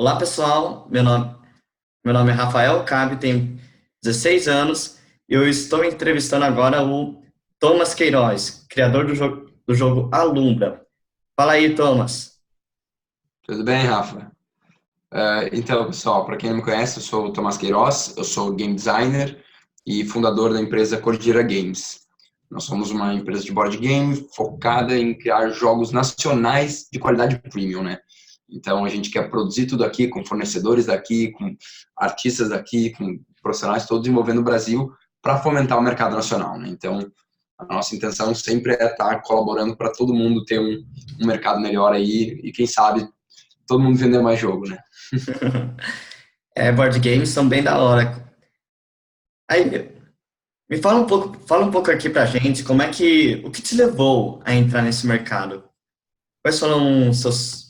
Olá, pessoal. Meu nome é Rafael Cabe, tenho 16 anos e eu estou entrevistando agora o Thomas Queiroz, criador do jogo Alumbra. Fala aí, Thomas. Tudo bem, Rafa? Então, pessoal, para quem não me conhece, eu sou o Tomás Queiroz, eu sou game designer e fundador da empresa Cordillera Games. Nós somos uma empresa de board game focada em criar jogos nacionais de qualidade premium, né? Então, a gente quer produzir tudo aqui com fornecedores daqui, com artistas daqui, com profissionais todos envolvendo o Brasil para fomentar o mercado nacional, né? Então, a nossa intenção sempre é estar colaborando para todo mundo ter um mercado melhor aí e, quem sabe, todo mundo vender mais jogo, né? Board games são bem da hora. Aí, me fala um pouco aqui pra gente, o que te levou a entrar nesse mercado? Quais foram suas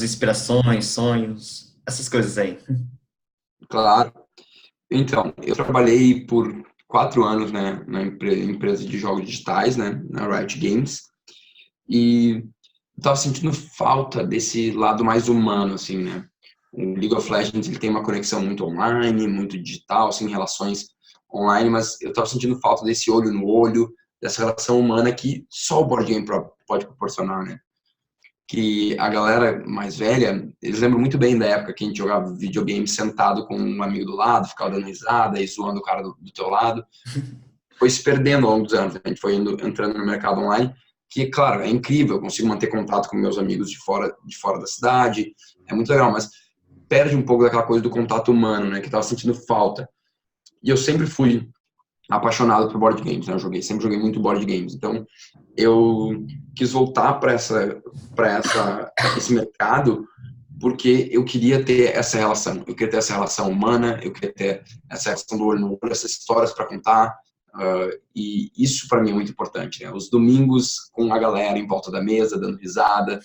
inspirações, sonhos, essas coisas aí? Claro. Então, eu trabalhei por 4 anos, né, na empresa de jogos digitais, né, na Riot Games, e estava sentindo falta desse lado mais humano, assim, né. O League of Legends ele tem uma conexão muito online, muito digital, assim, relações online, mas eu estava sentindo falta desse olho no olho, dessa relação humana que só o board game pode proporcionar, né. Que a galera mais velha, eles lembram muito bem da época que a gente jogava videogame sentado com um amigo do lado, ficava dando risada e zoando o cara do teu lado. Foi se perdendo ao longo dos anos, a gente foi entrando no mercado online, que, claro, é incrível, eu consigo manter contato com meus amigos de fora da cidade, é muito legal, mas perde um pouco daquela coisa do contato humano, né, que tava sentindo falta. E eu sempre fui apaixonado por board games, né? Sempre joguei muito board games. Então, eu quis voltar para esse mercado porque eu queria ter essa relação. Eu queria ter essa relação humana, eu queria ter essa relação do olho no olho, essas histórias para contar. E isso para mim é muito importante, né? Os domingos com a galera em volta da mesa, dando risada,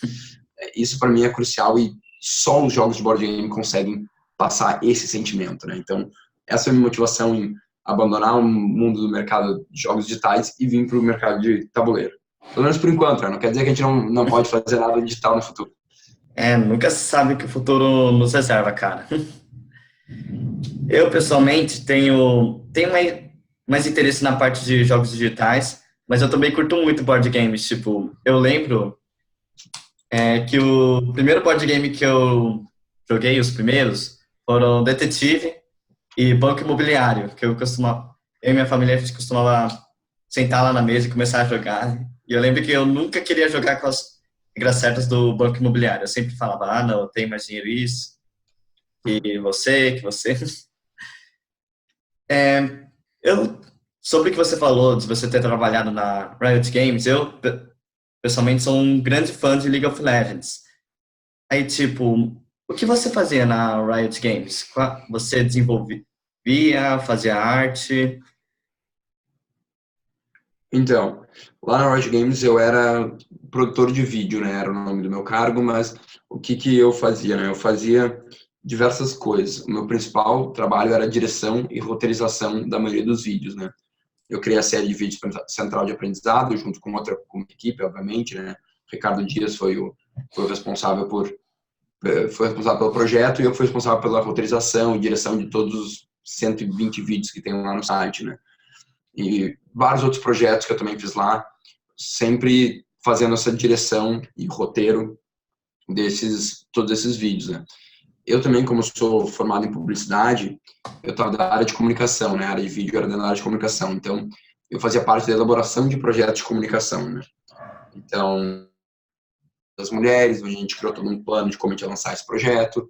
isso para mim é crucial e só os jogos de board game conseguem passar esse sentimento, né? Então, essa é a minha motivação em abandonar o mundo do mercado de jogos digitais e vir para o mercado de tabuleiro. Pelo menos por enquanto, né? Não quer dizer que a gente não pode fazer nada digital no futuro. Nunca se sabe o que o futuro nos reserva, cara. Eu, pessoalmente, tenho mais interesse na parte de jogos digitais, mas eu também curto muito board games. Tipo, eu lembro que o primeiro board game que eu joguei, os primeiros, foram Detetive e Banco Imobiliário, eu e minha família, a gente costumava sentar lá na mesa e começar a jogar. E eu lembro que eu nunca queria jogar com as regras certas do Banco Imobiliário. Eu sempre falava, ah, não, eu tenho mais dinheiro isso, que você. Eu, sobre o que você falou, de você ter trabalhado na Riot Games, pessoalmente, sou um grande fã de League of Legends. Aí, tipo, o que você fazia na Riot Games? Você desenvolvia, fazia arte? Então, lá na Riot Games eu era produtor de vídeo, né? Era o nome do meu cargo, mas o que que eu fazia, né? Eu fazia diversas coisas. O meu principal trabalho era a direção e roteirização da maioria dos vídeos, né? Eu criei a série de vídeos para Central de Aprendizado, junto com uma equipe, obviamente, né? Ricardo Dias foi o responsável foi responsável pelo projeto e eu fui responsável pela roteirização e direção de todos os 120 vídeos que tem lá no site, né? E vários outros projetos que eu também fiz lá, sempre fazendo essa direção e roteiro todos esses vídeos, né? Eu também, como sou formado em publicidade, eu estava da área de comunicação, né? A área de vídeo era da área de comunicação, então eu fazia parte da elaboração de projetos de comunicação, né? Então, das mulheres, a gente criou todo um plano de como a gente ia lançar esse projeto.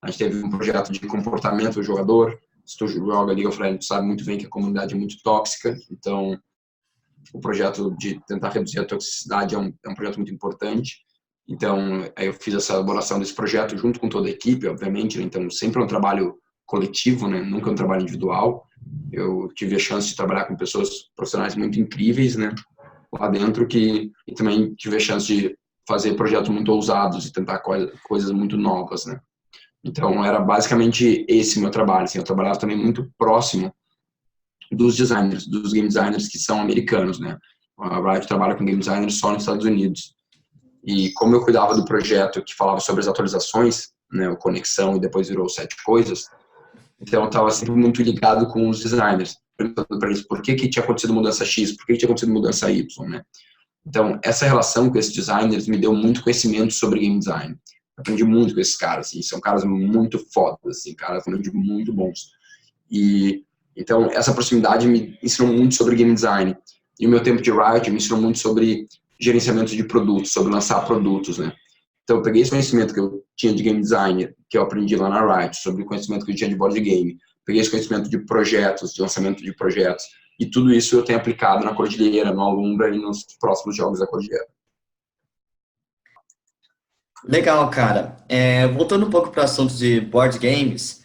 A gente teve um projeto de comportamento do jogador. Se tu joga League of Legends, tu sabe muito bem que a comunidade é muito tóxica, então o projeto de tentar reduzir a toxicidade é um projeto muito importante. Então, aí eu fiz essa elaboração desse projeto junto com toda a equipe, obviamente, né? Então sempre é um trabalho coletivo, né? Nunca é um trabalho individual. Eu tive a chance de trabalhar com pessoas profissionais muito incríveis, né? Lá dentro e também tive a chance de fazer projetos muito ousados e tentar coisas muito novas, né? Então era basicamente esse meu trabalho. Assim, eu trabalhava também muito próximo dos designers, dos game designers que são americanos, né? A Riot trabalha com game designers só nos Estados Unidos. E como eu cuidava do projeto que falava sobre as atualizações, né, o Conexão e depois virou Sete Coisas. Então eu estava sempre muito ligado com os designers, perguntando para eles por que tinha acontecido mudança X, por que tinha acontecido mudança Y, né? Então essa relação com esses designers me deu muito conhecimento sobre game design. Aprendi muito com esses caras, assim, são caras muito fodas, assim, caras muito bons. E então essa proximidade me ensinou muito sobre game design. E o meu tempo de Riot me ensinou muito sobre gerenciamento de produtos, sobre lançar produtos, né? Então eu peguei esse conhecimento que eu tinha de game design, que eu aprendi lá na Riot, sobre o conhecimento que eu tinha de board game, peguei esse conhecimento de projetos, de lançamento de projetos, e tudo isso eu tenho aplicado na Cordilheira, no Alumbra e nos próximos jogos da Cordilheira. Legal, cara. Voltando um pouco para o assunto de board games,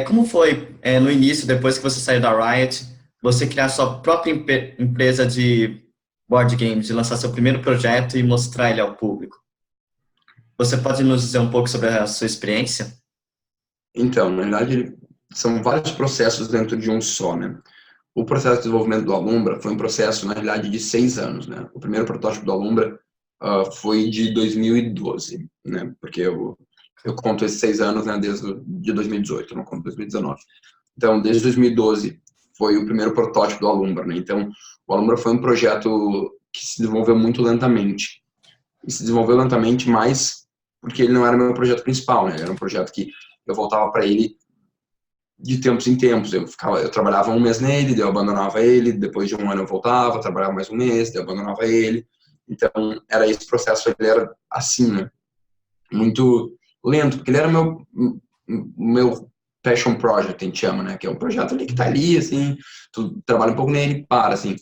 como foi no início, depois que você saiu da Riot, você criar sua própria empresa de board games, de lançar seu primeiro projeto e mostrar ele ao público? Você pode nos dizer um pouco sobre a sua experiência? Então, na verdade, são vários processos dentro de um só, né? O processo de desenvolvimento do Alumbra foi um processo, na realidade, de 6 anos, né? O primeiro protótipo do Alumbra foi de 2012, né? Porque eu conto esses 6 anos, né, desde de 2018, eu não conto 2019. Então, desde 2012 foi o primeiro protótipo do Alumbra, né? Então, o Alumbra foi um projeto que se desenvolveu muito lentamente. E se desenvolveu lentamente mais porque ele não era meu projeto principal, né? Era um projeto que eu voltava para ele de tempos em tempos. Eu trabalhava um mês nele, daí eu abandonava ele, depois de um ano eu voltava, trabalhava mais um mês, daí eu abandonava ele. Então, era esse processo, ele era assim, né? Muito lento, porque ele era meu passion project, a gente chama, né? Que é um projeto ali que tá ali, assim, tu trabalha um pouco nele e para, assim.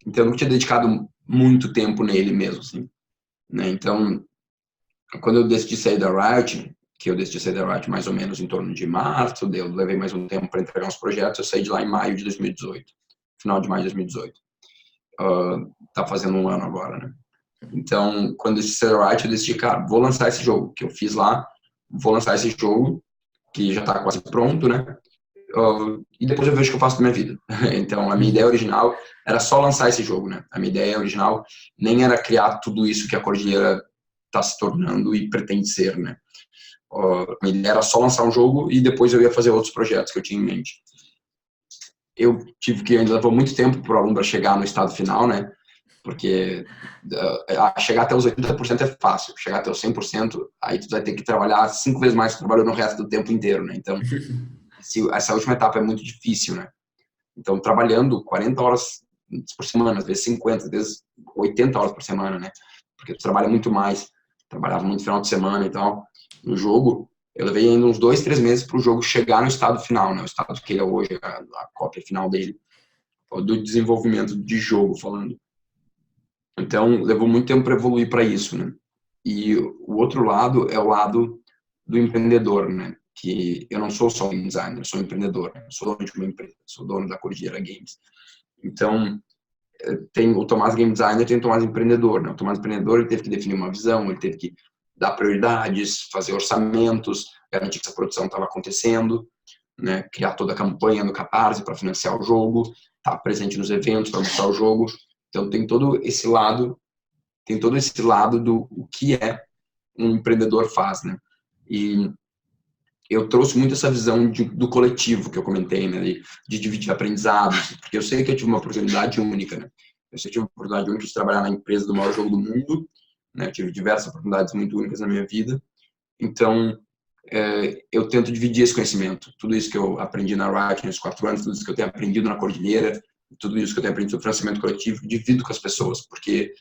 Então, eu não tinha dedicado muito tempo nele mesmo, assim, né? Então, quando eu decidi sair da Riot, que eu decidi sair da Riot mais ou menos em torno de março, eu levei mais um tempo para entregar uns projetos, eu saí de lá em maio de 2018, final de maio de 2018. Tá fazendo um ano agora, né? Então, quando eu decidi sair da Riot, eu decidi, cara, vou lançar esse jogo que eu fiz lá, vou lançar esse jogo, que já tá quase pronto, né? E depois eu vejo o que eu faço da minha vida. Então, a minha ideia original era só lançar esse jogo, né? A minha ideia original nem era criar tudo isso que a Cordilheira está se tornando e pretende ser, né? A minha ideia era só lançar um jogo e depois eu ia fazer outros projetos que eu tinha em mente. Eu tive que, ainda levou muito tempo para o Alumbra chegar no estado final, né? Porque chegar até os 80% é fácil, chegar até os 100%, aí tu vai ter que trabalhar 5 vezes mais que tu trabalhou no resto do tempo inteiro, né? Então, essa última etapa é muito difícil, né? Então, trabalhando 40 horas por semana, às vezes 50, às vezes 80 horas por semana, né? Porque tu trabalha muito mais, trabalhava muito final de semana e tal. No jogo, eu levei ainda uns 2, 3 meses para o jogo chegar no estado final, né? O estado que ele é hoje, a cópia final dele, do desenvolvimento de jogo, falando. Então, levou muito tempo para evoluir para isso, né? E o outro lado é o lado do empreendedor, né? Que eu não sou só um designer, eu sou um empreendedor, eu sou dono de uma empresa, sou dono da Cordilheira Games. Então, tem o Tomás Game Designer e tem o Tomás Empreendedor, né? O Tomás Empreendedor, ele teve que definir uma visão, ele teve que dar prioridades, fazer orçamentos, garantir que essa produção estava acontecendo, né? Criar toda a campanha no Catarse para financiar o jogo, estar presente nos eventos para mostrar o jogo. Então, tem todo esse lado do o que é um empreendedor faz, né? E eu trouxe muito essa visão do coletivo que eu comentei, né? De dividir aprendizados, porque eu sei que eu tive uma oportunidade única, né? Eu sei que eu tive uma oportunidade única de trabalhar na empresa do maior jogo do mundo, né? Eu tive diversas oportunidades muito únicas na minha vida. Então, eu tento dividir esse conhecimento. Tudo isso que eu aprendi na Riot nesses 4 anos, tudo isso que eu tenho aprendido na Cordilheira, tudo isso que eu tenho aprendido sobre financiamento coletivo, divido com as pessoas, porque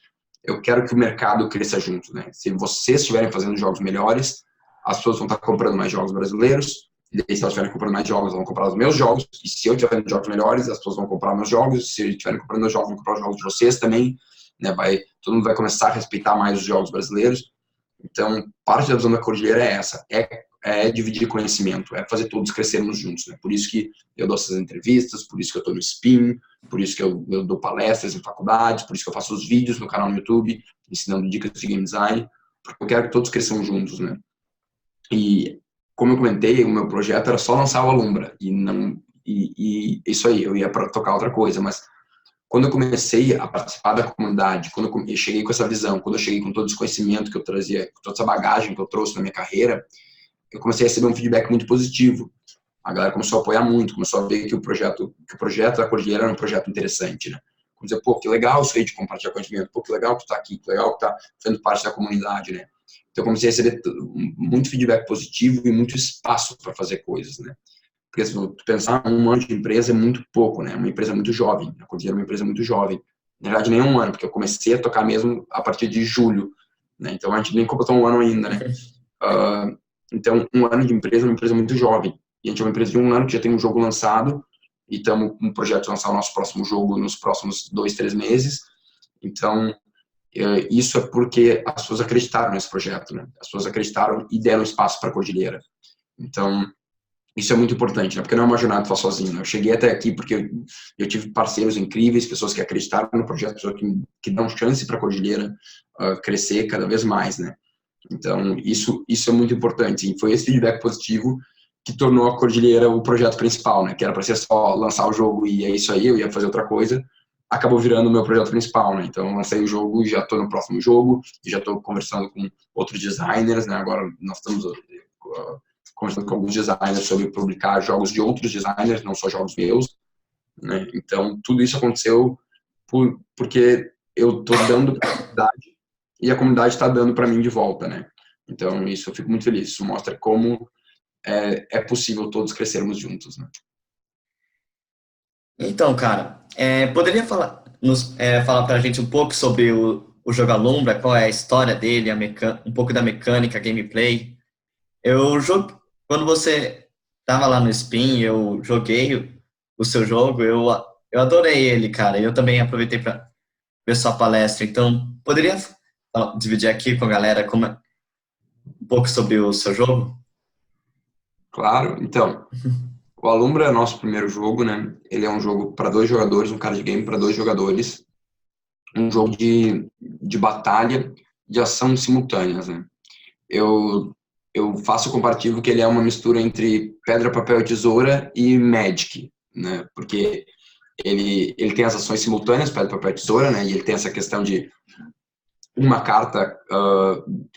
eu quero que o mercado cresça junto, né? Se vocês estiverem fazendo jogos melhores, as pessoas vão estar comprando mais jogos brasileiros, e daí, se elas estiverem comprando mais jogos, vão comprar os meus jogos, e se eu estiver fazendo jogos melhores, as pessoas vão comprar meus jogos, se estiverem comprando meus jogos, vão comprar os jogos de vocês também, né? Todo mundo vai começar a respeitar mais os jogos brasileiros. Então, parte da visão da Cordilheira é essa, é dividir conhecimento, é fazer todos crescermos juntos, né? Por isso que eu dou essas entrevistas, por isso que eu estou no Spin, por isso que eu dou palestras em faculdades, por isso que eu faço os vídeos no canal no YouTube, ensinando dicas de game design, porque eu quero que todos cresçam juntos, né? E, como eu comentei, o meu projeto era só lançar o Alumbra, e isso aí, eu ia para tocar outra coisa, mas quando eu comecei a participar da comunidade, quando eu cheguei com essa visão, quando eu cheguei com todo esse conhecimento que eu trazia, com toda essa bagagem que eu trouxe na minha carreira, eu comecei a receber um feedback muito positivo. A galera começou a apoiar muito, começou a ver que o projeto da Cordilheira era um projeto interessante, né? Como dizer, pô, que legal isso aí de compartilhar conhecimento, pô, que legal que tu tá aqui, que legal que tá fazendo parte da comunidade, né? Então eu comecei a receber muito feedback positivo e muito espaço para fazer coisas, né? Porque se tu pensar, um ano de empresa é muito pouco, né? Uma empresa muito jovem, a Cordilheira é uma empresa muito jovem. Na verdade, nem um ano, porque eu comecei a tocar mesmo a partir de julho, né? Então a gente nem completou um ano ainda, né? Então, um ano de empresa é uma empresa muito jovem. E a gente é uma empresa de um ano que já tem um jogo lançado e estamos com um projeto de lançar o nosso próximo jogo nos próximos 2, 3 meses. Então, isso é porque as pessoas acreditaram nesse projeto, né? As pessoas acreditaram e deram espaço para a Cordilheira. Então, isso é muito importante, né? Porque não é uma jornada que tu faz sozinho, né? Eu cheguei até aqui porque eu tive parceiros incríveis, pessoas que acreditaram no projeto, pessoas que dão chance para a Cordilheira crescer cada vez mais, né? Então, isso é muito importante. E foi esse feedback positivo que tornou a Cordilheira o projeto principal, né? Que era para ser só lançar o jogo e é isso aí, eu ia fazer outra coisa. Acabou virando o meu projeto principal, né? Então, eu lancei o jogo e já estou no próximo jogo, e já estou conversando com outros designers, né? Agora nós estamos conversando com alguns designers sobre publicar jogos de outros designers, não só jogos meus, né? Então, tudo isso aconteceu porque eu estou dando para a comunidade e a comunidade está dando para mim de volta, né? Então, isso eu fico muito feliz. Isso mostra como é possível todos crescermos juntos, né? Então, cara, poderia falar pra gente um pouco sobre o jogo Alumbra, qual é a história dele, um pouco da mecânica, gameplay? Quando você tava lá no Spin, eu joguei o seu jogo, eu adorei ele, cara. Eu também aproveitei para ver sua palestra. Então, poderia dividir aqui com a galera um pouco sobre o seu jogo? Claro. Então, o Alumbra é nosso primeiro jogo, né? Ele é um jogo para 2 jogadores, um card game para 2 jogadores, um jogo de batalha, de ação simultâneas, né? Eu eu faço o comparativo que ele é uma mistura entre pedra, papel e tesoura e Magic, né? Porque ele tem as ações simultâneas, pedra, papel e tesoura, né? E ele tem essa questão de uma carta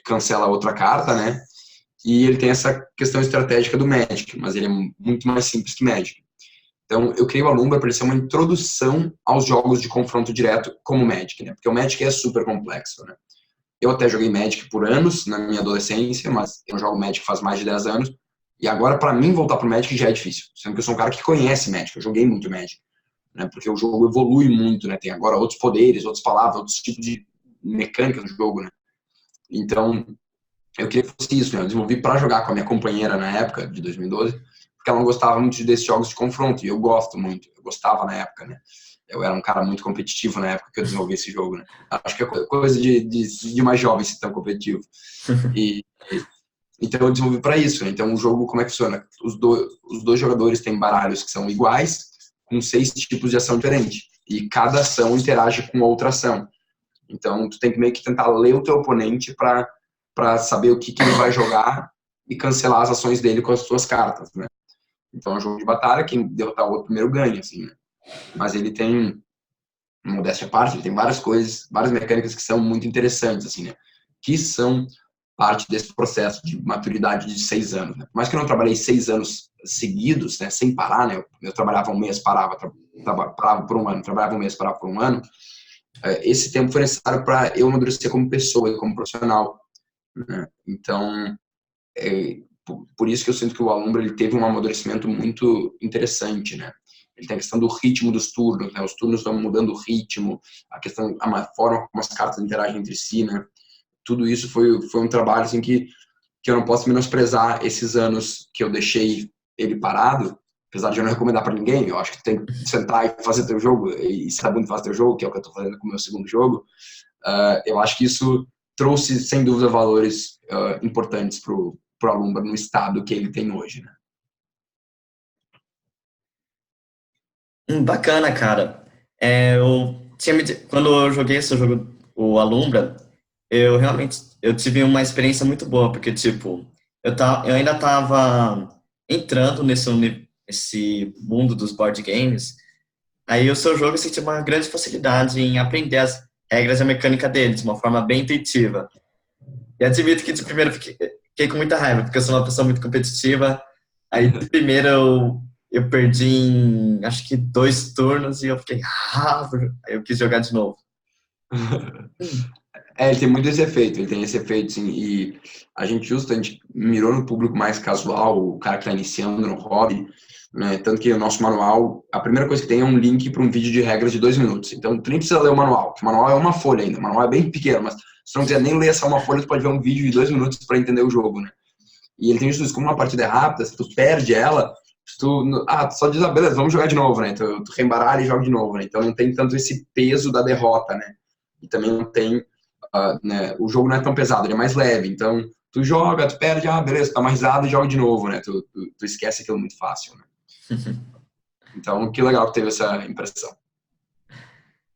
cancela a outra carta, né? E ele tem essa questão estratégica do Magic, mas ele é muito mais simples que Magic. Então, eu criei o Alumbra para ele ser uma introdução aos jogos de confronto direto como o Magic, né? Porque o Magic é super complexo, né? Eu até joguei Magic por anos na minha adolescência, mas eu jogo Magic faz mais de 10 anos. E agora, para mim, voltar pro Magic já é difícil. Sendo que eu sou um cara que conhece Magic, eu joguei muito Magic, né? Porque o jogo evolui muito, né? Tem agora outros poderes, outras palavras, outros tipos de mecânicas no jogo, né? Então, eu queria que fosse isso, né? Eu desenvolvi para jogar com a minha companheira na época, de 2012, porque ela não gostava muito desses jogos de confronto, e eu gosto muito. Eu gostava na época, né? Eu era um cara muito competitivo na época que eu desenvolvi esse jogo, né? Acho que é coisa de mais jovem ser tão competitivo. E, então eu desenvolvi para isso, né? Então o jogo, como é que funciona? Os dois jogadores têm baralhos que são iguais, com 6 tipos de ação diferentes. E cada ação interage com outra ação. Então tu tem que meio que tentar ler o teu oponente para saber o que ele vai jogar e cancelar as ações dele com as suas cartas, né? Então é um jogo de batalha, quem derrotar o outro primeiro ganha, assim, né? Mas ele tem, modéstia à parte, ele tem várias coisas, várias mecânicas que são muito interessantes, assim, né? Que são parte desse processo de maturidade de 6 anos, né? Por mais que eu não trabalhei 6 anos seguidos, né, sem parar, né? Eu trabalhava um mês, parava por um ano, trabalhava um mês, parava por um ano. Esse tempo foi necessário para eu amadurecer como pessoa e como profissional, né? Então, por isso que eu sinto que o Alumbra ele teve um amadurecimento muito interessante, né? Ele tem a questão do ritmo dos turnos, né? Os turnos vão mudando o ritmo, a forma como as cartas interagem entre si, né? Tudo isso foi um trabalho assim que eu não posso menosprezar esses anos que eu deixei ele parado, apesar de eu não recomendar para ninguém. Eu acho que tem que sentar e fazer teu jogo e ser bom de fazer teu jogo, que é o que eu estou fazendo com o meu segundo jogo. Eu acho que isso trouxe sem dúvida valores importantes pro Alumbra no estado que ele tem hoje, né? Bacana, cara. Quando eu joguei esse jogo, o Alumbra, eu tive uma experiência muito boa, porque, tipo, eu ainda estava entrando nesse mundo dos board games. Aí o seu jogo eu senti uma grande facilidade em aprender as regras e a mecânica dele de uma forma bem intuitiva. E admito que de primeiro fiquei com muita raiva, porque eu sou uma pessoa muito competitiva. Aí, primeiro, eu perdi em, acho que 2 turnos, e eu fiquei, aí eu quis jogar de novo. Ele tem muito esse efeito, ele tem esse efeito, sim, e a gente mirou no público mais casual, o cara que está iniciando no hobby, né, tanto que o nosso manual, a primeira coisa que tem é um link para um vídeo de regras de 2 minutos, então tu nem precisa ler o manual, porque o manual é uma folha ainda, o manual é bem pequeno, mas se não quiser nem ler essa uma folha, tu pode ver um vídeo de 2 minutos para entender o jogo, né, e ele tem isso, como uma partida é rápida, se tu perde ela, tu só diz, beleza, vamos jogar de novo, né, tu reembaralha e joga de novo, né, então não tem tanto esse peso da derrota, né, e também não tem né, o jogo não é tão pesado, ele é mais leve, então tu joga, tu perde, beleza, dá uma risada e joga de novo, né, tu esquece aquilo muito fácil, né. Então, que legal que teve essa impressão.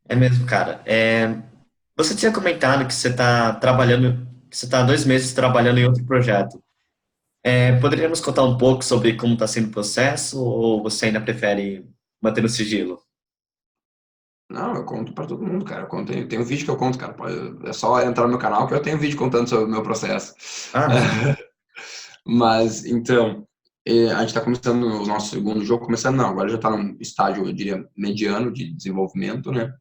É mesmo, cara. Você tinha comentado que você está trabalhando, que você está há 2 meses trabalhando em outro projeto. Poderia nos contar um pouco sobre como está sendo o processo, ou você ainda prefere manter no sigilo? Não, eu conto pra todo mundo, cara, tem um vídeo que eu conto, cara, é só entrar no meu canal que eu tenho um vídeo contando sobre o meu processo. Ah, Mas, então, a gente está começando o nosso segundo jogo, começando não, agora já está num estágio, eu diria, mediano de desenvolvimento, né,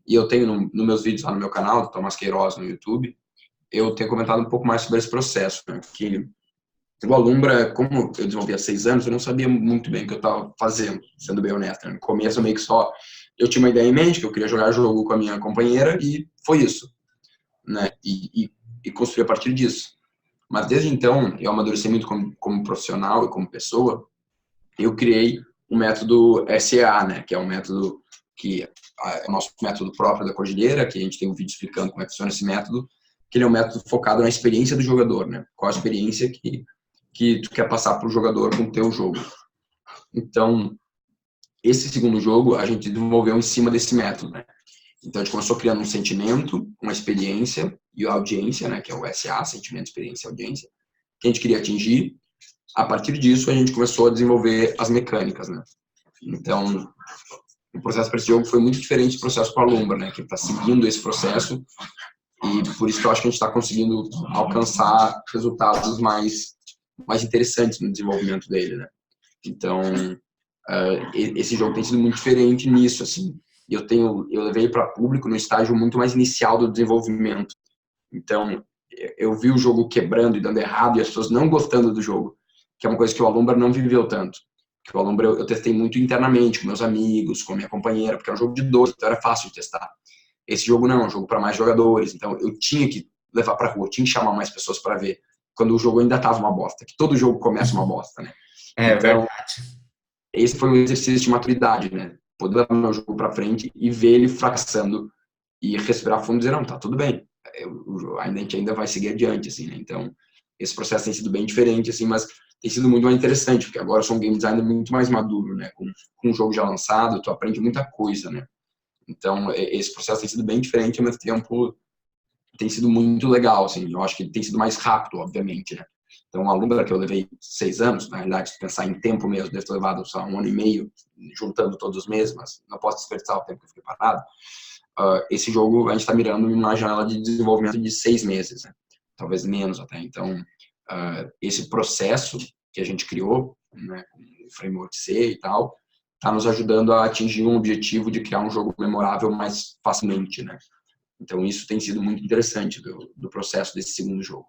e eu tenho nos meus vídeos lá no meu canal, do Tomás Queiroz no YouTube, eu tenho comentado um pouco mais sobre esse processo, né, que o Alumbra, como eu desenvolvi há 6 anos, eu não sabia muito bem o que eu estava fazendo, sendo bem honesto, né, no começo eu meio que só, eu tinha uma ideia em mente, que eu queria jogar jogo com a minha companheira, e foi isso, né, e construir a partir disso. Mas desde então, eu amadureci muito como profissional e como pessoa, eu criei o método SEA, né, que é um método que é o nosso método próprio da Cordilheira, que a gente tem um vídeo explicando como é que funciona esse método, que ele é um método focado na experiência do jogador, né, qual a experiência que tu quer passar para o jogador com o teu jogo. Então, esse segundo jogo a gente desenvolveu em cima desse método, né. Então, a gente começou criando um sentimento, uma experiência e a audiência, né, que é o SA, sentimento, experiência e audiência, que a gente queria atingir. A partir disso, a gente começou a desenvolver as mecânicas, né. Então, o processo para esse jogo foi muito diferente do processo para a Lombra, né, que está seguindo esse processo, e por isso que eu acho que a gente está conseguindo alcançar resultados mais interessantes no desenvolvimento dele, né. Então, esse jogo tem sido muito diferente nisso, assim. Eu levei para público no estágio muito mais inicial do desenvolvimento. Então, eu vi o jogo quebrando e dando errado e as pessoas não gostando do jogo, que é uma coisa que o Alumbra não viveu tanto. Que o Alumbra eu testei muito internamente, com meus amigos, com a minha companheira, porque é um jogo de 12, então era fácil de testar. Esse jogo não, é um jogo para mais jogadores, então eu tinha que levar para rua, tinha que chamar mais pessoas para ver, quando o jogo ainda estava uma bosta, que todo jogo começa uma bosta, né? Então, verdade. esse foi um exercício de maturidade, né? Poder levar meu jogo para frente e ver ele fracassando e respirar fundo e dizer, não, tá tudo bem, a gente ainda vai seguir adiante, assim, né? Então, esse processo tem sido bem diferente, assim, mas tem sido muito mais interessante, porque agora eu sou um game designer muito mais maduro, né? Com um jogo já lançado, tu aprende muita coisa, né? Então, esse processo tem sido bem diferente, ao mesmo tempo tem sido muito legal, assim, eu acho que tem sido mais rápido, obviamente, né? Então, a Lumbra, que eu levei 6 anos, na realidade, se pensar em tempo mesmo, deve ter levado só 1 ano e meio, juntando todos os meses, mas não posso desperdiçar o tempo que eu fiquei parado. Esse jogo, a gente está mirando em uma janela de desenvolvimento de 6 meses, né? Talvez menos até. Então, esse processo que a gente criou, né, com o framework C e tal, está nos ajudando a atingir um objetivo de criar um jogo memorável mais facilmente, né? Então, isso tem sido muito interessante do processo desse segundo jogo.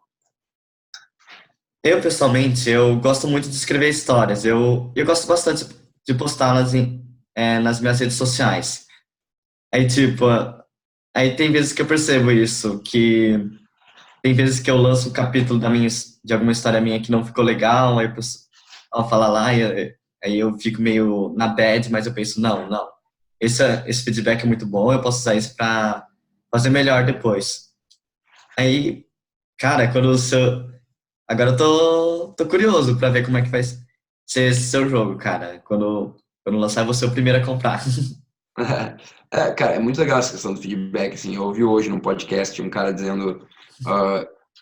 Eu, pessoalmente, eu gosto muito de escrever histórias. Eu gosto bastante de postá-las nas minhas redes sociais. Aí, tipo, aí tem vezes que eu percebo isso, que tem vezes que eu lanço um capítulo de alguma história minha que não ficou legal, aí o pessoal fala lá, aí eu fico meio na bad, mas eu penso, não, não. Esse feedback é muito bom, eu posso usar isso para fazer melhor depois. Aí, cara, quando o seu... Agora eu tô curioso para ver como é que vai ser esse seu jogo, cara. Quando lançar, eu vou ser o primeiro a comprar. Cara, é muito legal essa questão do feedback, assim, eu ouvi hoje num podcast um cara dizendo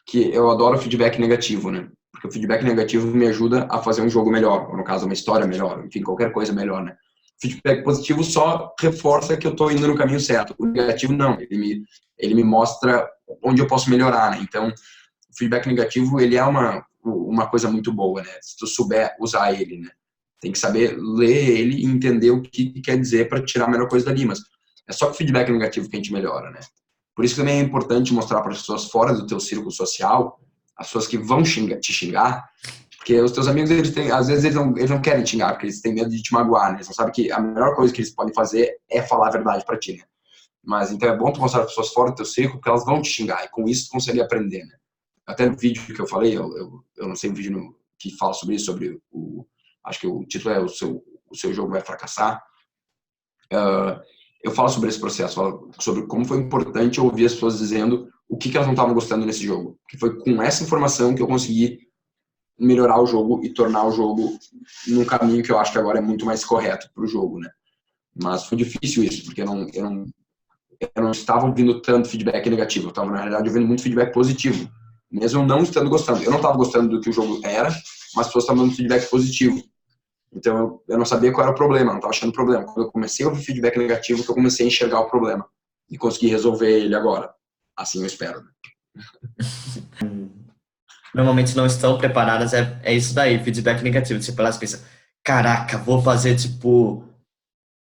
que eu adoro feedback negativo, né? Porque o feedback negativo me ajuda a fazer um jogo melhor, ou no caso, uma história melhor, enfim, qualquer coisa melhor, né? Feedback positivo só reforça que eu tô indo no caminho certo. O negativo, não. Ele me mostra onde eu posso melhorar, né? Então, o feedback negativo, ele é uma coisa muito boa, né? Se tu souber usar ele, né? Tem que saber ler ele e entender o que quer dizer para tirar a melhor coisa dali, mas é só com feedback negativo que a gente melhora, né? Por isso que também é importante mostrar para as pessoas fora do teu círculo social, as pessoas que vão te xingar, porque os teus amigos, às vezes eles não querem te xingar, porque eles têm medo de te magoar, né? Eles não sabem que a melhor coisa que eles podem fazer é falar a verdade para ti, né? Mas então é bom tu mostrar para as pessoas fora do teu círculo, porque elas vão te xingar, e com isso tu consegue aprender, né? Até no vídeo que eu falei, eu não sei um vídeo que fala sobre isso, sobre acho que o título é o seu jogo vai fracassar. Eu falo sobre esse processo, falo sobre como foi importante ouvir as pessoas dizendo o que elas não estavam gostando nesse jogo. Que foi com essa informação que eu consegui melhorar o jogo e tornar o jogo num caminho que eu acho que agora é muito mais correto para o jogo, né? Mas foi difícil isso, porque eu não estava ouvindo tanto feedback negativo, eu estava, na realidade, ouvindo muito feedback positivo, mesmo não estando gostando. Eu não estava gostando do que o jogo era, mas as pessoas estavam dando feedback positivo. Então, eu não sabia qual era o problema, não estava achando problema. Quando eu comecei a ouvir feedback negativo, que eu comecei a enxergar o problema e consegui resolver ele agora. Assim eu espero. Né? Normalmente não estão preparadas, é isso daí, feedback negativo. Tipo, elas pensam, caraca, vou fazer, tipo,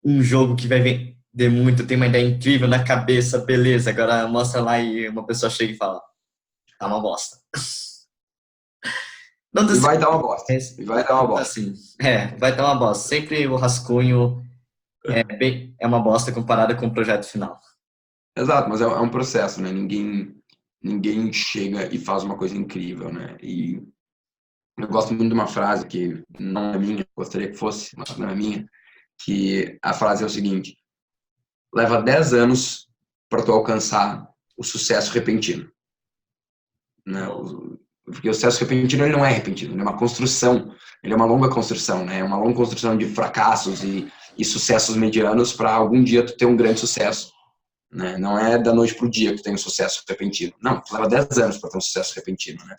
um jogo que vai vender muito, tem uma ideia incrível na cabeça, beleza. Agora mostra lá e uma pessoa chega e fala, tá uma bosta. Não dá E vai certo, dar uma bosta. mas E vai dar uma bosta. assim, vai dar uma bosta. Sempre o rascunho é uma bosta comparada com o projeto final. Exato, mas é um processo, né? Ninguém chega e faz uma coisa incrível, né? E eu gosto muito de uma frase que não é minha, gostaria que fosse, mas não é minha, que a frase é o seguinte: leva 10 anos para tu alcançar o sucesso repentino, né? Porque o sucesso repentino ele não é repentino, ele é uma construção, ele é uma longa construção, né? É uma longa construção de fracassos e sucessos medianos para algum dia tu ter um grande sucesso, né? Não é da noite pro dia que tu tem um sucesso repentino. Não, tu leva 10 anos para ter um sucesso repentino, né?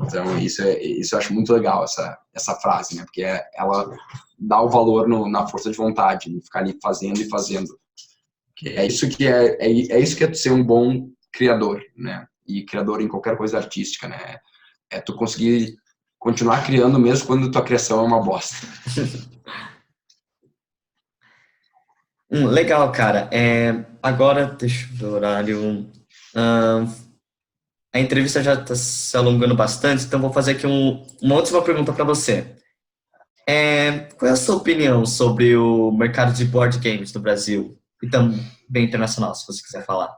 Então, isso eu acho muito legal, essa frase, né? Porque ela dá o valor na força de vontade, de ficar ali fazendo e fazendo. É isso que é isso que é ser um bom criador, né? E criador em qualquer coisa artística, né? É tu conseguir continuar criando mesmo quando tua criação é uma bosta. Legal, cara. Agora, deixa eu ver o horário. Ahn, a entrevista já está se alongando bastante, então vou fazer aqui uma última pergunta para você. Qual é a sua opinião sobre o mercado de board games no Brasil e também internacional, se você quiser falar?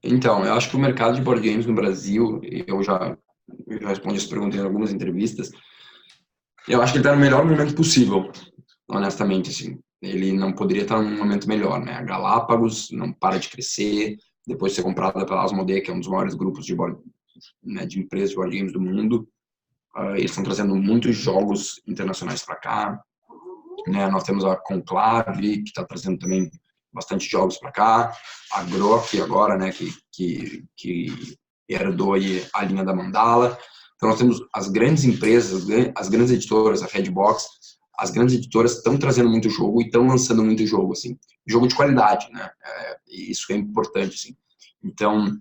Então, eu acho que o mercado de board games no Brasil, eu já respondi essa pergunta em algumas entrevistas, eu acho que ele está no melhor momento possível, honestamente, assim. Ele não poderia estar num momento melhor, né? A Galápagos não para de crescer, depois de ser comprada pela Asmodee, que é um dos maiores grupos né, de empresas de board games do mundo. Eles estão trazendo muitos jogos internacionais para cá, né? Nós temos a Conclave, que está trazendo também bastante jogos para cá, a Grok agora, né, que herdou aí a linha da Mandala. Então nós temos as grandes empresas, as grandes editoras, a Redbox, as grandes editoras estão trazendo muito jogo e estão lançando muito jogo, assim, jogo de qualidade, né? Isso é importante, assim. Então,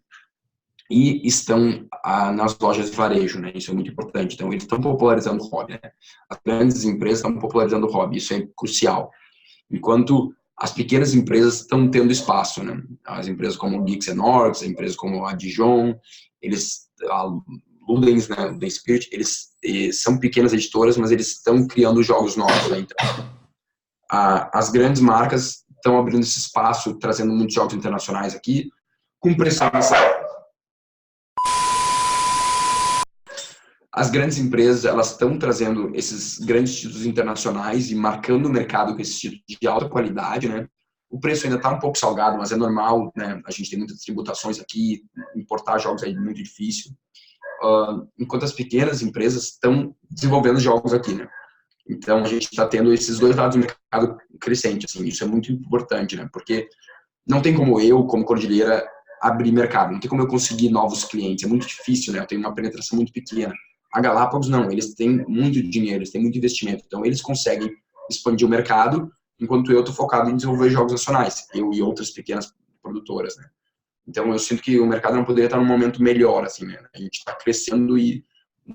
e estão nas lojas de varejo, né? Isso é muito importante. Então, eles estão popularizando o hobby, né? As grandes empresas estão popularizando o hobby, isso é crucial. Enquanto as pequenas empresas estão tendo espaço, né? As empresas como o Geeks and Orcs, as empresas como a Dijon, a Ludens, né? Ludens Spirit, eles são pequenas editoras, mas eles estão criando jogos novos, né? Então, as grandes marcas estão abrindo esse espaço, trazendo muitos jogos internacionais aqui, com pressão nessa. As grandes empresas, elas estão trazendo esses grandes títulos internacionais e marcando o mercado com esses títulos de alta qualidade, né? O preço ainda está um pouco salgado, mas é normal, né? A gente tem muitas tributações aqui, importar jogos é muito difícil. Enquanto as pequenas empresas estão desenvolvendo jogos aqui, né? Então, a gente está tendo esses dois lados do mercado crescente, assim, isso é muito importante, né? Porque não tem como eu, como Cordilheira, abrir mercado, não tem como eu conseguir novos clientes, é muito difícil, né? Eu tenho uma penetração muito pequena. A Galápagos não, eles têm muito dinheiro, eles têm muito investimento, então eles conseguem expandir o mercado, enquanto eu estou focado em desenvolver jogos nacionais, eu e outras pequenas produtoras, né? Então, eu sinto que o mercado não poderia estar num momento melhor, assim, né? A gente está crescendo e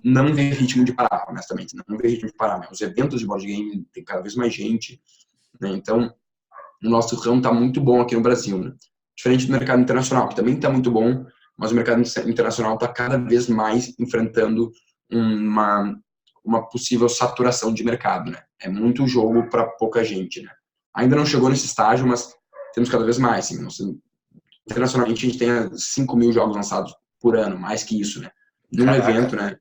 não vê ritmo de parar, honestamente. Não vê ritmo de parar, né? Os eventos de board game tem cada vez mais gente, né? Então, o nosso ramo está muito bom aqui no Brasil, né? Diferente do mercado internacional, que também está muito bom, mas o mercado internacional está cada vez mais enfrentando uma possível saturação de mercado, né? É muito jogo para pouca gente, né? Ainda não chegou nesse estágio, mas temos cada vez mais, assim, internacionalmente a gente tem 5 mil jogos lançados por ano, mais que isso, né? Num Caraca, evento, né?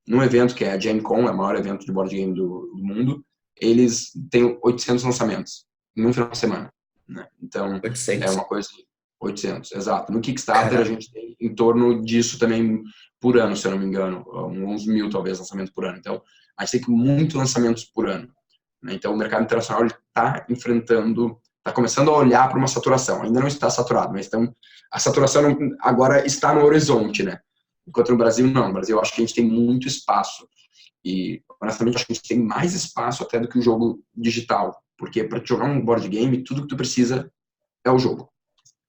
Num evento que é a Gen Con, é o maior evento de board game do mundo, eles têm 800 lançamentos em um final de semana, né? Então, é 800. uma coisa 800, exato. No Kickstarter a Caraca, gente tem em torno disso também por ano, se eu não me engano, uns 1.000 talvez lançamentos por ano. Então, a gente tem muitos lançamentos por ano, né? Então, o mercado internacional está enfrentando, está começando a olhar para uma saturação. Ainda não está saturado, mas a saturação agora está no horizonte, né? Enquanto no Brasil, não. No Brasil, eu acho que a gente tem muito espaço. E, honestamente, acho que a gente tem mais espaço até do que o jogo digital. Porque para jogar um board game, tudo que tu precisa é o jogo,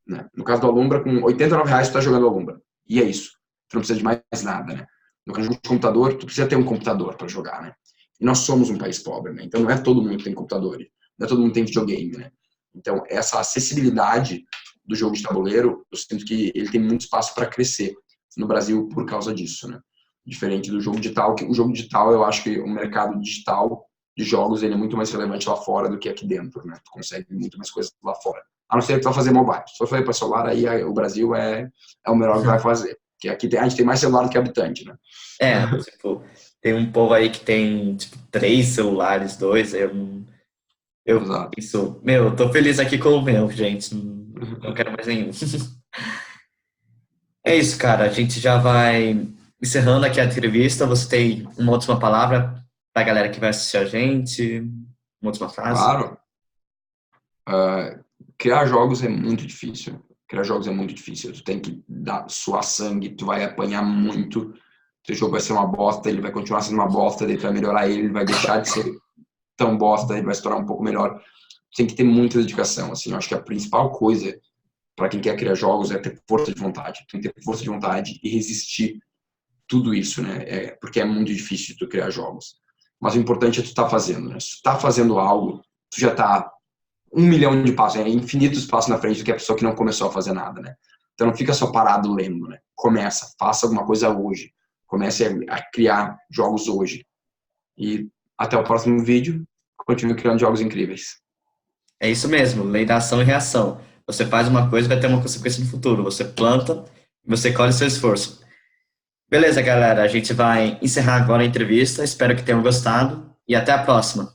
né? No caso do Alumbra, com R$ 89 tu está jogando Alumbra. E é isso. Tu não precisa de mais nada, né? No caso de computador, tu precisa ter um computador para jogar, né? E nós somos um país pobre, né? Então não é todo mundo que tem computador, não é todo mundo que tem videogame, né? Então essa acessibilidade do jogo de tabuleiro, eu sinto que ele tem muito espaço para crescer no Brasil por causa disso, né? Diferente do jogo digital, que o jogo digital, eu acho que o mercado digital de jogos ele é muito mais relevante lá fora do que aqui dentro, né? Tu consegue muito mais coisas lá fora. A não ser que tu vai fazer mobile. Se for fazer para celular, aí o Brasil é o melhor que vai fazer. Porque aqui a gente tem mais celular do que habitante, né? é, tipo, tem um povo aí que tem, tipo, 3 celulares, dois, eu Exato. penso, meu, eu tô feliz aqui com o meu, gente, não quero mais nenhum. É isso, cara, a gente já vai encerrando aqui a entrevista, você tem uma última palavra pra galera que vai assistir a gente, uma última frase? Claro. Criar jogos é muito difícil. Criar jogos é muito difícil. Tu tem que suar sangue, tu vai apanhar muito. Teu jogo vai ser uma bosta, ele vai continuar sendo uma bosta, daí tu vai melhorar ele, ele vai deixar de ser tão bosta, ele vai se tornar um pouco melhor. Tem que ter muita dedicação, assim. Eu acho que a principal coisa para quem quer criar jogos é ter força de vontade. Tem que ter força de vontade e resistir tudo isso, né? Porque é muito difícil tu criar jogos. Mas o importante é tu estar fazendo, né? Se tu tá fazendo algo, tu já tá 1 milhão de passos, é infinitos passos na frente do que a pessoa que não começou a fazer nada, né? Então não fica só parado lendo, né? Começa, faça alguma coisa hoje. Comece a criar jogos hoje. E até o próximo vídeo, continue criando jogos incríveis. É isso mesmo, lei da ação e reação. Você faz uma coisa, vai ter uma consequência no futuro. Você planta, você colhe seu esforço. Beleza, galera, a gente vai encerrar agora a entrevista. Espero que tenham gostado e até a próxima.